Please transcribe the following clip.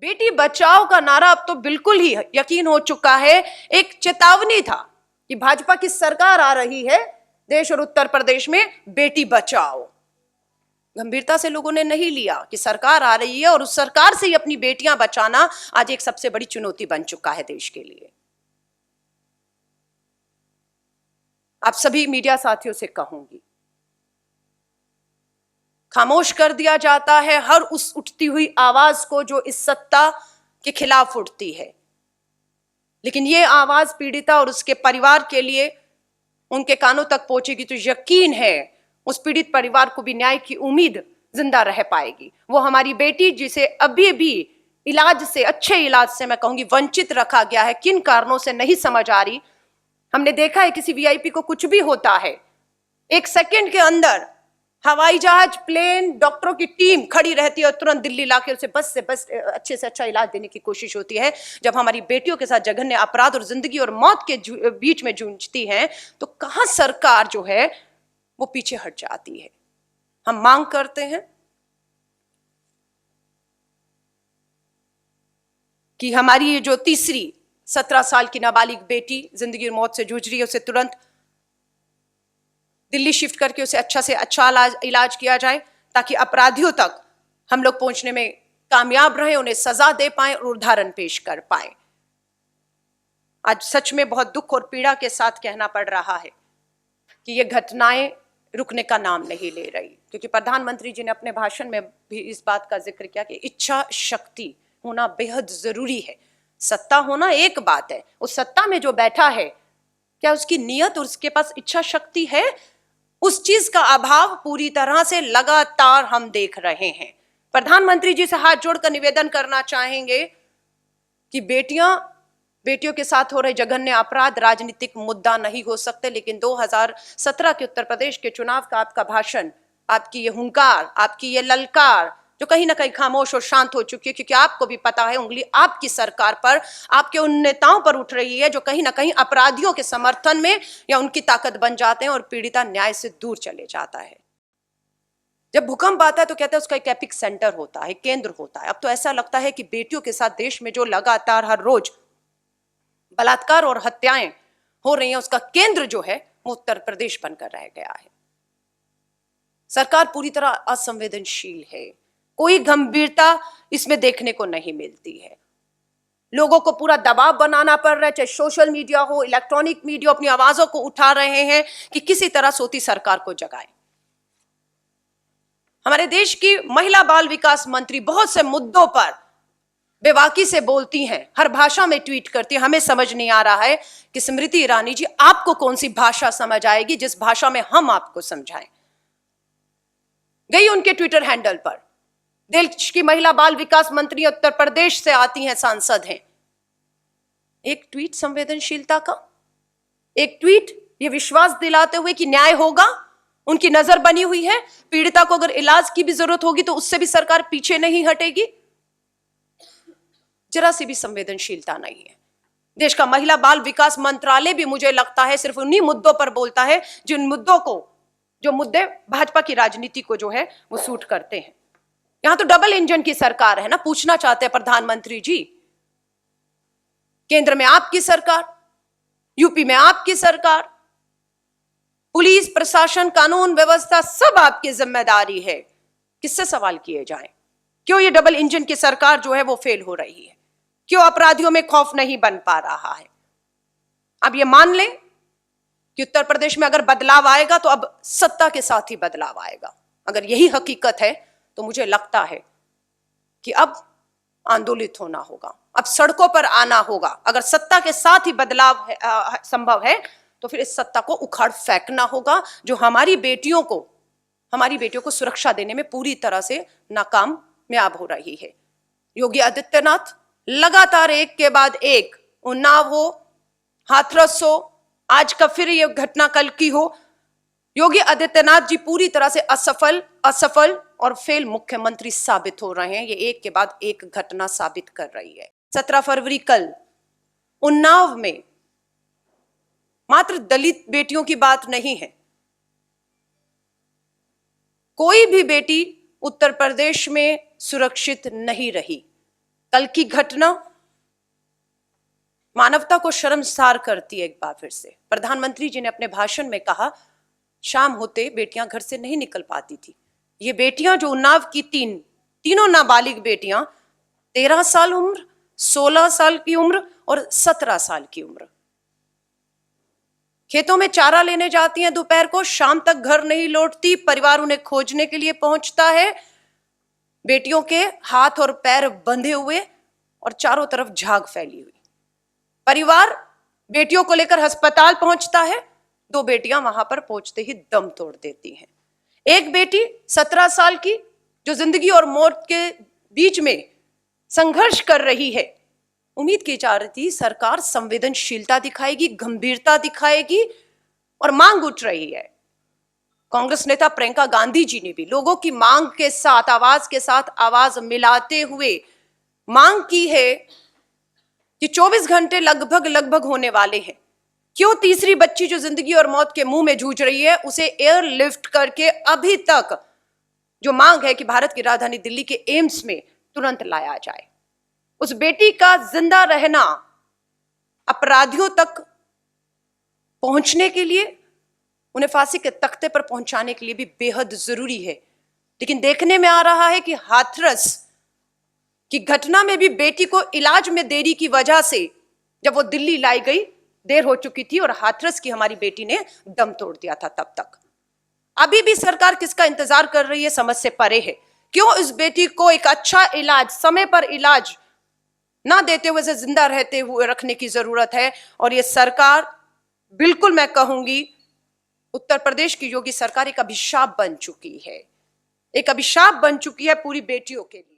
बेटी बचाओ का नारा अब तो बिल्कुल ही यकीन हो चुका है, एक चेतावनी था कि भाजपा की सरकार आ रही है देश और उत्तर प्रदेश में, बेटी बचाओ। गंभीरता से लोगों ने नहीं लिया कि सरकार आ रही है और उस सरकार से ही अपनी बेटियां बचाना आज एक सबसे बड़ी चुनौती बन चुका है देश के लिए। आप सभी मीडिया साथियों से कहूंगी, खामोश कर दिया जाता है हर उस उठती हुई आवाज को जो इस सत्ता के खिलाफ उठती है, लेकिन ये आवाज पीड़िता और उसके परिवार के लिए उनके कानों तक पहुंचेगी तो यकीन है उस पीड़ित परिवार को भी न्याय की उम्मीद जिंदा रह पाएगी। वो हमारी बेटी जिसे अभी भी इलाज से, अच्छे इलाज से मैं कहूंगी वंचित रखा गया है, किन कारणों से नहीं समझ आ रही। हमने देखा है किसी वीआईपी को कुछ भी होता है, एक सेकंड के अंदर हवाई जहाज, प्लेन, डॉक्टरों की टीम खड़ी रहती है और तुरंत दिल्ली लाके उसे बस से बस अच्छे से अच्छा इलाज देने की कोशिश होती है। जब हमारी बेटियों के साथ जघन्य अपराध और जिंदगी और मौत के बीच में जूझती हैं तो कहां सरकार जो है वो पीछे हट जाती है। हम मांग करते हैं कि हमारी ये जो तीसरी 17 साल की नाबालिग बेटी जिंदगी और मौत से जूझ रही है उसे तुरंत दिल्ली शिफ्ट करके उसे अच्छा से अच्छा इलाज किया जाए ताकि अपराधियों तक हम लोग पहुंचने में कामयाब रहे, उन्हें सजा दे पाए और उदाहरण पेश कर पाए। आज सच में बहुत दुख और पीड़ा के साथ कहना पड़ रहा है कि ये घटनाएं रुकने का नाम नहीं ले रही, क्योंकि प्रधानमंत्री जी ने अपने भाषण में भी इस बात का जिक्र किया कि इच्छा शक्ति होना बेहद जरूरी है। सत्ता होना एक बात है, उस सत्ता में जो बैठा है क्या उसकी नीयत और उसके पास इच्छा शक्ति है? उस चीज का अभाव पूरी तरह से लगातार हम देख रहे हैं। प्रधानमंत्री जी से हाथ जोड़कर निवेदन करना चाहेंगे कि बेटियों के साथ हो रहे जघन्य अपराध राजनीतिक मुद्दा नहीं हो सकते, लेकिन 2017 के उत्तर प्रदेश के चुनाव का आपका भाषण, आपकी ये हुंकार, आपकी ये ललकार जो कहीं ना कहीं खामोश और शांत हो चुकी है, क्योंकि आपको भी पता है उंगली आपकी सरकार पर, आपके उन नेताओं पर उठ रही है जो कहीं ना कहीं अपराधियों के समर्थन में या उनकी ताकत बन जाते हैं और पीड़िता न्याय से दूर चले जाता है। जब भूकंप आता है तो कहते हैं उसका एक एपिक सेंटर होता है, केंद्र होता है। अब तो ऐसा लगता है कि बेटियों के साथ देश में जो लगातार हर रोज बलात्कार और हत्याएं हो रही हैं उसका केंद्र जो है वो उत्तर प्रदेश बनकर रह गया है। सरकार पूरी तरह असंवेदनशील है, कोई गंभीरता इसमें देखने को नहीं मिलती है। लोगों को पूरा दबाव बनाना पड़ रहा है, चाहे सोशल मीडिया हो, इलेक्ट्रॉनिक मीडिया, अपनी आवाजों को उठा रहे हैं कि किसी तरह सोती सरकार को जगाएं। हमारे देश की महिला बाल विकास मंत्री बहुत से मुद्दों पर बेबाकी से बोलती हैं, हर भाषा में ट्वीट करती है। हमें समझ नहीं आ रहा है कि स्मृति ईरानी जी आपको कौन सी भाषा समझ आएगी जिस भाषा में हम आपको समझाएं। गई उनके ट्विटर हैंडल पर, देश की महिला बाल विकास मंत्री उत्तर प्रदेश से आती हैं, सांसद हैं, एक ट्वीट संवेदनशीलता का, एक ट्वीट ये विश्वास दिलाते हुए कि न्याय होगा, उनकी नजर बनी हुई है, पीड़िता को अगर इलाज की भी जरूरत होगी तो उससे भी सरकार पीछे नहीं हटेगी। जरा सी भी संवेदनशीलता नहीं है। देश का महिला बाल विकास मंत्रालय भी मुझे लगता है सिर्फ उन्हीं मुद्दों पर बोलता है जिन मुद्दों को, जो मुद्दे भाजपा की राजनीति को जो है वो सूट करते हैं। यहां तो डबल इंजन की सरकार है ना। पूछना चाहते हैं प्रधानमंत्री जी, केंद्र में आपकी सरकार, यूपी में आपकी सरकार, पुलिस प्रशासन, कानून व्यवस्था सब आपकी जिम्मेदारी है, किससे सवाल किए जाएं? क्यों ये डबल इंजन की सरकार जो है वो फेल हो रही है? क्यों अपराधियों में खौफ नहीं बन पा रहा है? अब ये मान लें कि उत्तर प्रदेश में अगर बदलाव आएगा तो अब सत्ता के साथ ही बदलाव आएगा। अगर यही हकीकत है तो मुझे लगता है कि अब आंदोलित होना होगा, अब सड़कों पर आना होगा। अगर सत्ता के साथ ही बदलाव संभव है तो फिर इस सत्ता को उखाड़ फेंकना होगा जो हमारी बेटियों को सुरक्षा देने में पूरी तरह से नाकामयाब हो रही है। योगी आदित्यनाथ लगातार एक के बाद एक, उन्नाव हो, हाथरस हो, आज का फिर ये घटना कल की हो, योगी आदित्यनाथ जी पूरी तरह से असफल और फेल मुख्यमंत्री साबित हो रहे हैं। ये एक के बाद एक घटना साबित कर रही है। 17 फरवरी कल उन्नाव में मात्र दलित बेटियों की बात नहीं है, कोई भी बेटी उत्तर प्रदेश में सुरक्षित नहीं रही। कल की घटना मानवता को शर्मसार करती है। एक बार फिर से प्रधानमंत्री जी ने अपने भाषण में कहा, शाम होते बेटियां घर से नहीं निकल पाती थी। ये बेटियां जो उन्नाव की तीनों नाबालिग बेटियां, 13 साल उम्र, 16 साल की उम्र और 17 साल की उम्र, खेतों में चारा लेने जाती हैं दोपहर को, शाम तक घर नहीं लौटती। परिवार उन्हें खोजने के लिए पहुंचता है। बेटियों के हाथ और पैर बंधे हुए और चारों तरफ झाग फैली हुई। परिवार बेटियों को लेकर अस्पताल पहुंचता है। 2 बेटियां वहां पर पहुंचते ही दम तोड़ देती हैं। एक बेटी 17 साल की जो जिंदगी और मौत के बीच में संघर्ष कर रही है। उम्मीद की जा रही थी सरकार संवेदनशीलता दिखाएगी, गंभीरता दिखाएगी और मांग उठ रही है। कांग्रेस नेता प्रियंका गांधी जी ने भी लोगों की मांग के साथ आवाज मिलाते हुए मांग की है कि 24 घंटे लगभग होने वाले हैं। क्यों तीसरी बच्ची जो जिंदगी और मौत के मुंह में जूझ रही है उसे एयरलिफ्ट करके अभी तक जो मांग है कि भारत की राजधानी दिल्ली के एम्स में तुरंत लाया जाए। उस बेटी का जिंदा रहना अपराधियों तक पहुंचने के लिए, उन्हें फांसी के तख्ते पर पहुंचाने के लिए भी बेहद जरूरी है। लेकिन देखने में आ रहा है कि हाथरस की घटना में भी बेटी को इलाज में देरी की वजह से जब वो दिल्ली लाई गई, देर हो चुकी थी और हाथरस की हमारी बेटी ने दम तोड़ दिया था। तब तक अभी भी सरकार किसका इंतजार कर रही है, समझ से परे है। क्यों इस बेटी को एक अच्छा इलाज, समय पर इलाज ना देते हुए इसे जिंदा रहते हुए रखने की जरूरत है। और ये सरकार, बिल्कुल मैं कहूंगी, उत्तर प्रदेश की योगी सरकार एक अभिशाप बन चुकी है, एक अभिशाप बन चुकी है पूरी बेटियों के लिए।